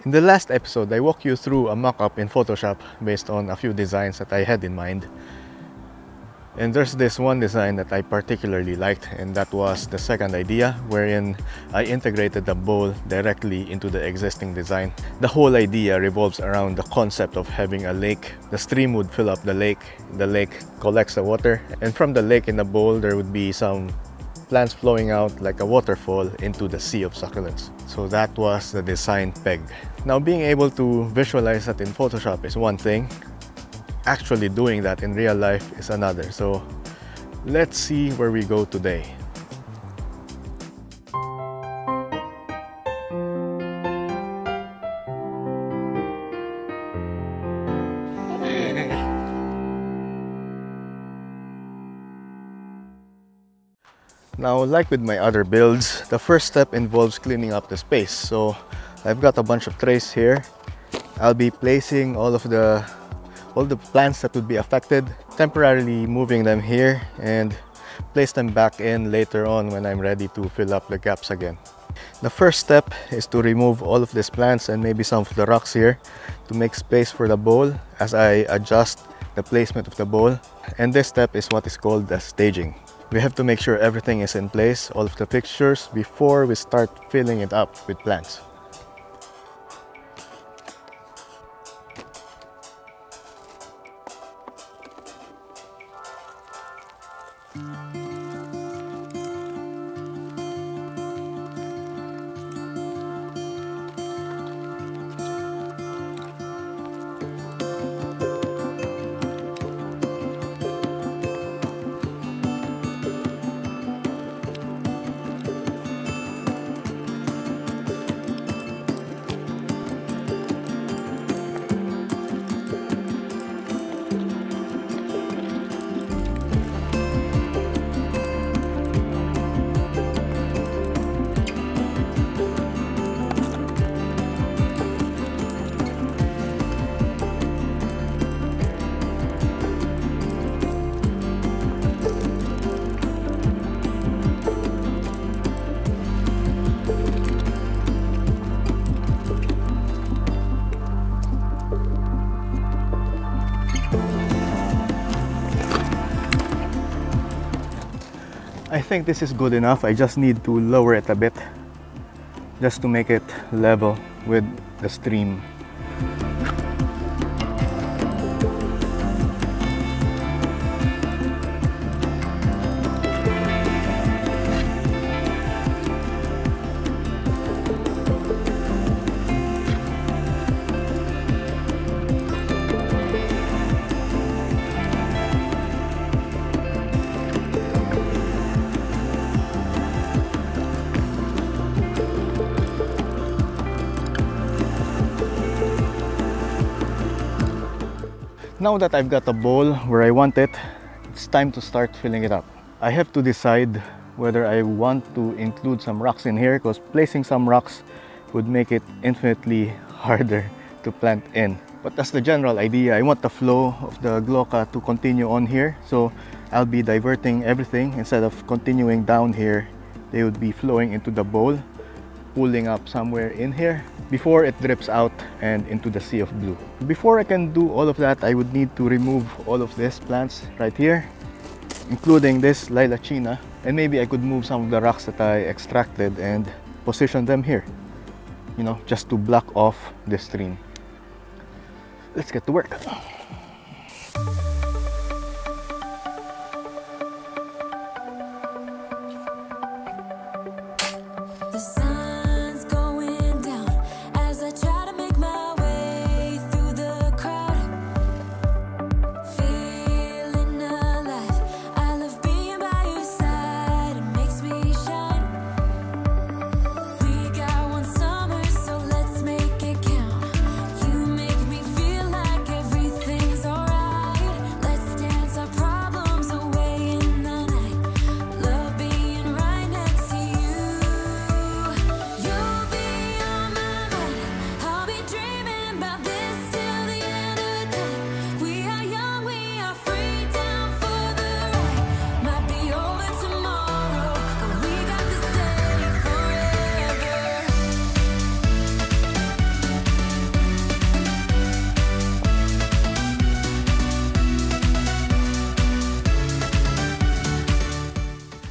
In the last episode, I walked you through a mock-up in Photoshop based on a few designs that I had in mind. And there's this one design that I particularly liked, and that was the second idea, wherein I integrated the bowl directly into the existing design. The whole idea revolves around the concept of having a lake. The stream would fill up the lake collects the water, and from the lake in the bowl there would be some plants flowing out like a waterfall into the sea of succulents. So that was the design peg. Now, being able to visualize that in Photoshop is one thing. Actually doing that in real life is another. So let's see where we go today. Now, like with my other builds, the first step involves cleaning up the space. So I've got a bunch of trays here. I'll be placing all the plants that would be affected, temporarily moving them here and place them back in later on when I'm ready to fill up the gaps again. The first step is to remove all of these plants and maybe some of the rocks here to make space for the bowl as I adjust the placement of the bowl. And this step is what is called the staging. We have to make sure everything is in place, all of the fixtures, before we start filling it up with plants. I think this is good enough. I just need to lower it a bit just to make it level with the stream. Now that I've got a bowl where I want it, it's time to start filling it up. I have to decide whether I want to include some rocks in here, because placing some rocks would make it infinitely harder to plant in. But that's the general idea. I want the flow of the glauca to continue on here, so I'll be diverting everything. Instead of continuing down here, they would be flowing into the bowl, pooling up somewhere in here before it drips out and into the sea of blue. Before I can do all of that, I would need to remove all of these plants right here, including this lilachina, and maybe I could move some of the rocks that I extracted and position them here, you know, just to block off the stream. Let's get to work. Everything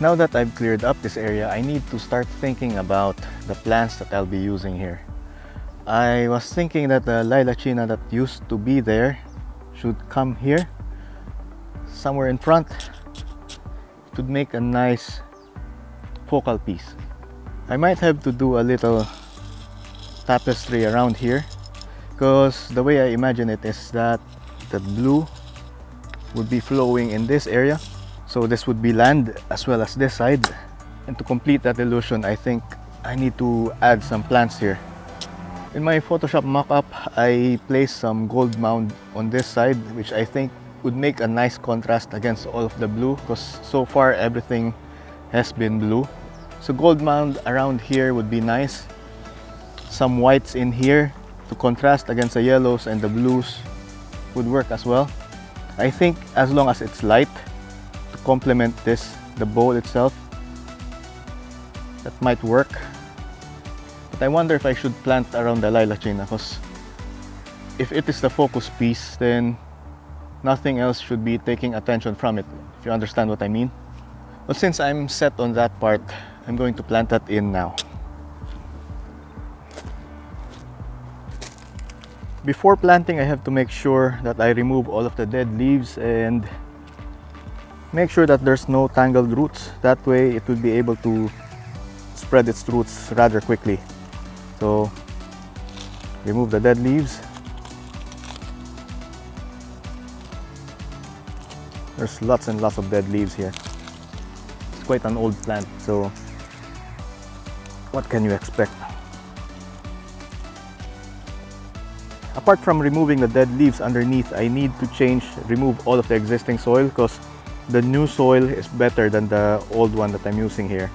Now that I've cleared up this area, I need to start thinking about the plants that I'll be using here. I was thinking that the lilachina that used to be there should come here, somewhere in front. It would make a nice focal piece. I might have to do a little tapestry around here, because the way I imagine it is that the blue would be flowing in this area, so this would be land as well as this side. And to complete that illusion, I think I need to add some plants here. In my Photoshop mock-up, I placed some gold mound on this side, which I think would make a nice contrast against all of the blue, because so far everything has been blue. So gold mound around here would be nice. Some whites in here to contrast against the yellows and the blues would work as well. I think as long as it's light to complement this, the bowl itself, that might work. But I wonder if I should plant around the lilachina, because if it is the focus piece, then nothing else should be taking attention from it, if you understand what I mean. But since I'm set on that part, I'm going to plant that in now. Before planting, I have to make sure that I remove all of the dead leaves and make sure that there's no tangled roots. That way it will be able to spread its roots rather quickly. So remove the dead leaves. There's lots and lots of dead leaves here. It's quite an old plant, so what can you expect? Apart from removing the dead leaves underneath, I need to remove all of the existing soil, because the new soil is better than the old one that I'm using here.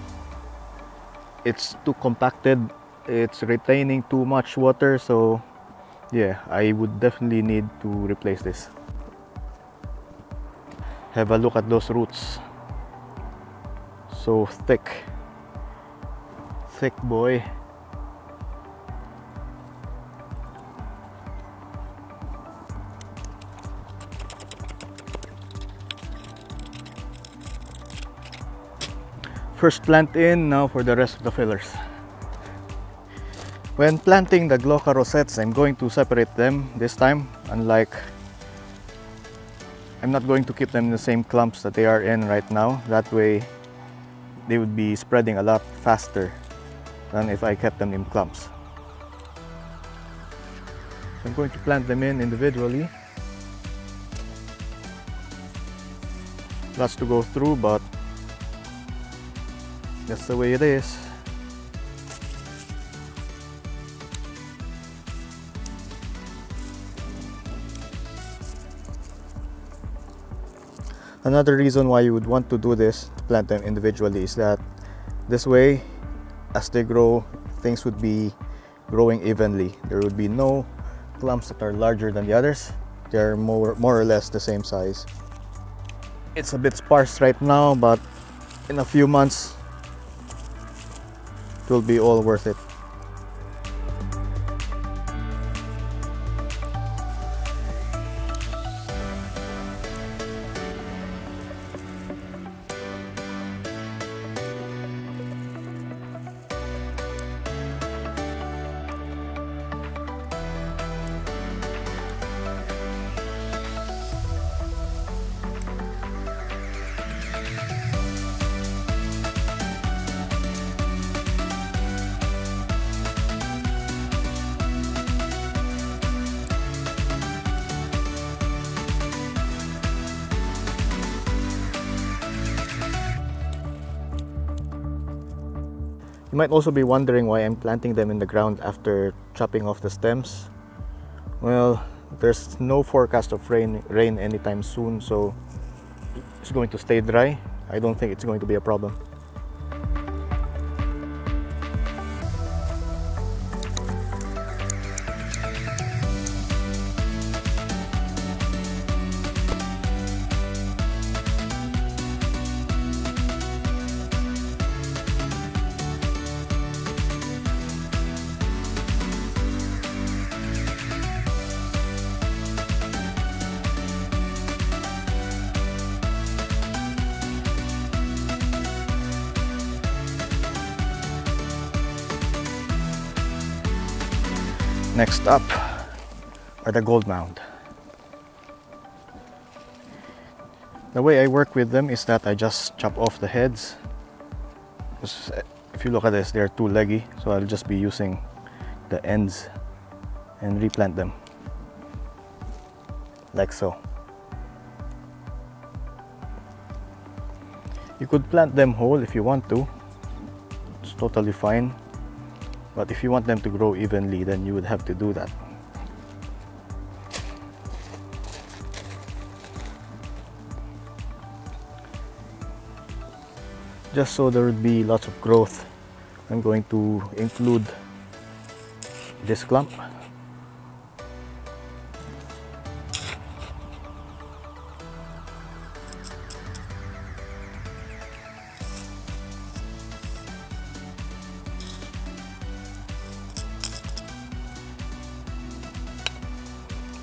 It's too compacted, it's retaining too much water, so yeah, I would definitely need to replace this. Have a look at those roots. So thick. Thick boy. First plant in, now for the rest of the fillers. When planting the glauca rosettes, I'm going to separate them this time. Unlike, I'm not going to keep them in the same clumps that they are in right now. That way they would be spreading a lot faster than if I kept them in clumps. So I'm going to plant them in individually. Lots to go through, but that's the way it is. Another reason why you would want to do this, to plant them individually, is that this way, as they grow, things would be growing evenly. There would be no clumps that are larger than the others. They're more or less the same size. It's a bit sparse right now, but in a few months it will be all worth it. You might also be wondering why I'm planting them in the ground after chopping off the stems. Well, there's no forecast of rain anytime soon, so it's going to stay dry. I don't think it's going to be a problem. Next up are the gold mound. The way I work with them is that I just chop off the heads. Because if you look at this, they're too leggy, so I'll just be using the ends and replant them like so. You could plant them whole if you want to, it's totally fine, but if you want them to grow evenly, then you would have to do that. Just so there would be lots of growth, I'm going to include this clump.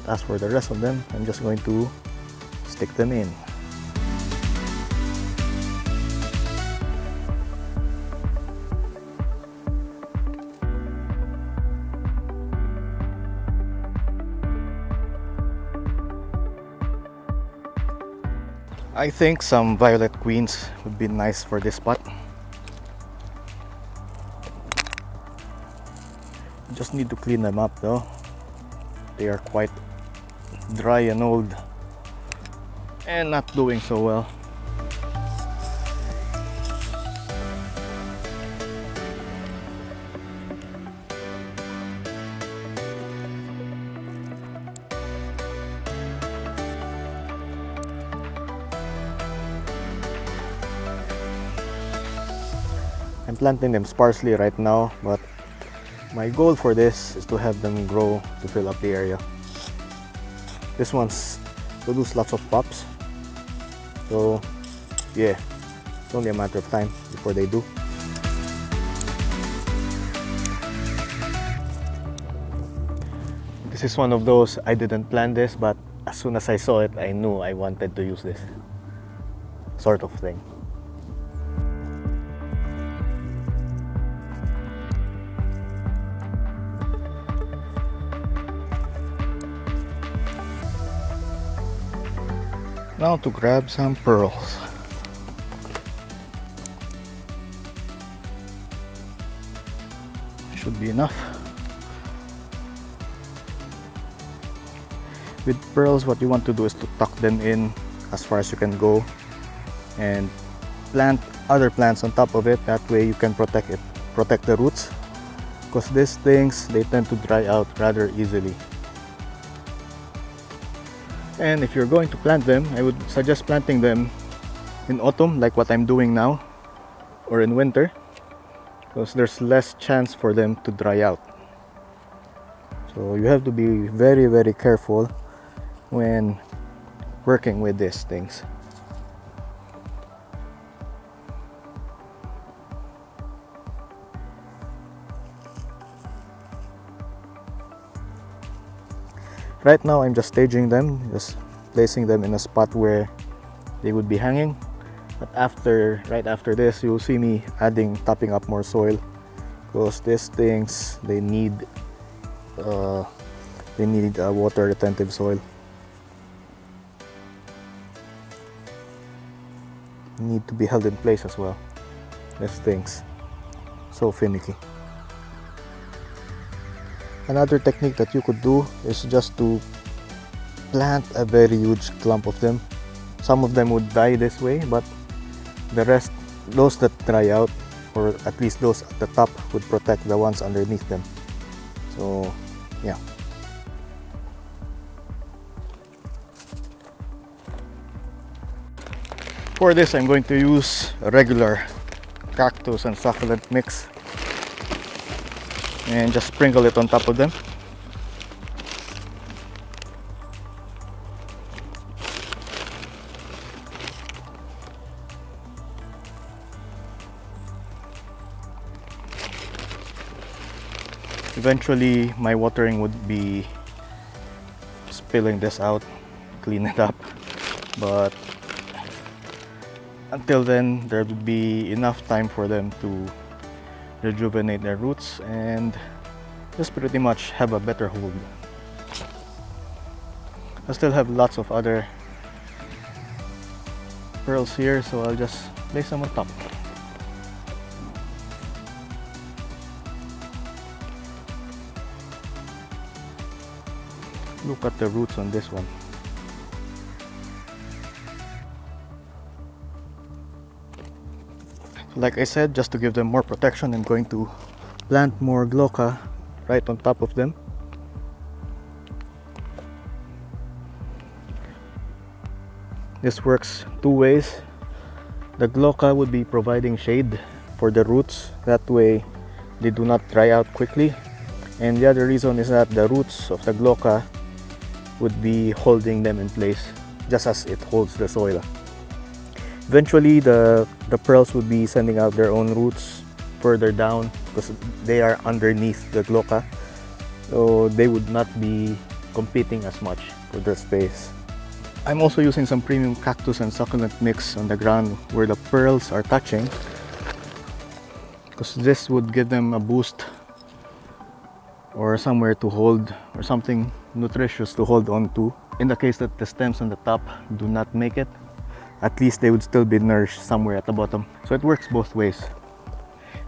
As for the rest of them, I'm just going to stick them in. I think some violet queens would be nice for this spot. Just need to clean them up though. They are quite dry and old and not doing so well. I'm planting them sparsely right now, but my goal for this is to have them grow to fill up the area. This one's produce lots of pops, so yeah, it's only a matter of time before they do. This is one of those, I didn't plan this, but as soon as I saw it, I knew I wanted to use this sort of thing. Now to grab some pearls. Should be enough. With pearls, what you want to do is to tuck them in as far as you can go and plant other plants on top of it. That way you can protect it, protect the roots, because these things, they tend to dry out rather easily. And if you're going to plant them, I would suggest planting them in autumn, like what I'm doing now, or in winter, because there's less chance for them to dry out. So you have to be very, very careful when working with these things. Right now I'm just staging them, just placing them in a spot where they would be hanging. But right after this, you'll see me topping up more soil, because these things, they need water retentive soil. Need to be held in place as well. These things, so finicky. Another technique that you could do is just to plant a very huge clump of them. Some of them would die this way, but the rest, those that dry out, or at least those at the top, would protect the ones underneath them. So yeah. For this, I'm going to use a regular cactus and succulent mix and just sprinkle it on top of them. Eventually my watering would be spilling this out, clean it up, but until then there would be enough time for them to rejuvenate their roots and just pretty much have a better hold. I still have lots of other pearls here, so I'll just place them on top. Look at the roots on this one. Like I said, just to give them more protection, I'm going to plant more glauca right on top of them. This works two ways. The glauca would be providing shade for the roots, that way they do not dry out quickly. And the other reason is that the roots of the glauca would be holding them in place, just as it holds the soil. Eventually the pearls would be sending out their own roots further down because they are underneath the glauca, so they would not be competing as much for the space. I'm also using some premium cactus and succulent mix on the ground where the pearls are touching, because this would give them a boost or somewhere to hold, or something nutritious to hold on to. In the case that the stems on the top do not make it, at least they would still be nourished somewhere at the bottom. So it works both ways.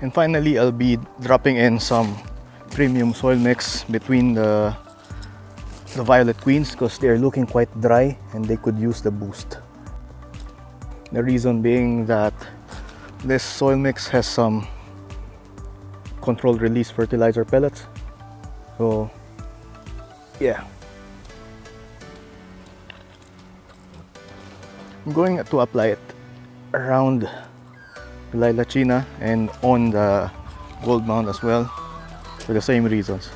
And finally, I'll be dropping in some premium soil mix between the violet queens, because they're looking quite dry and they could use the boost. The reason being that this soil mix has some controlled release fertilizer pellets. So yeah, I'm going to apply it around the lilachina and on the gold mound as well, for the same reasons.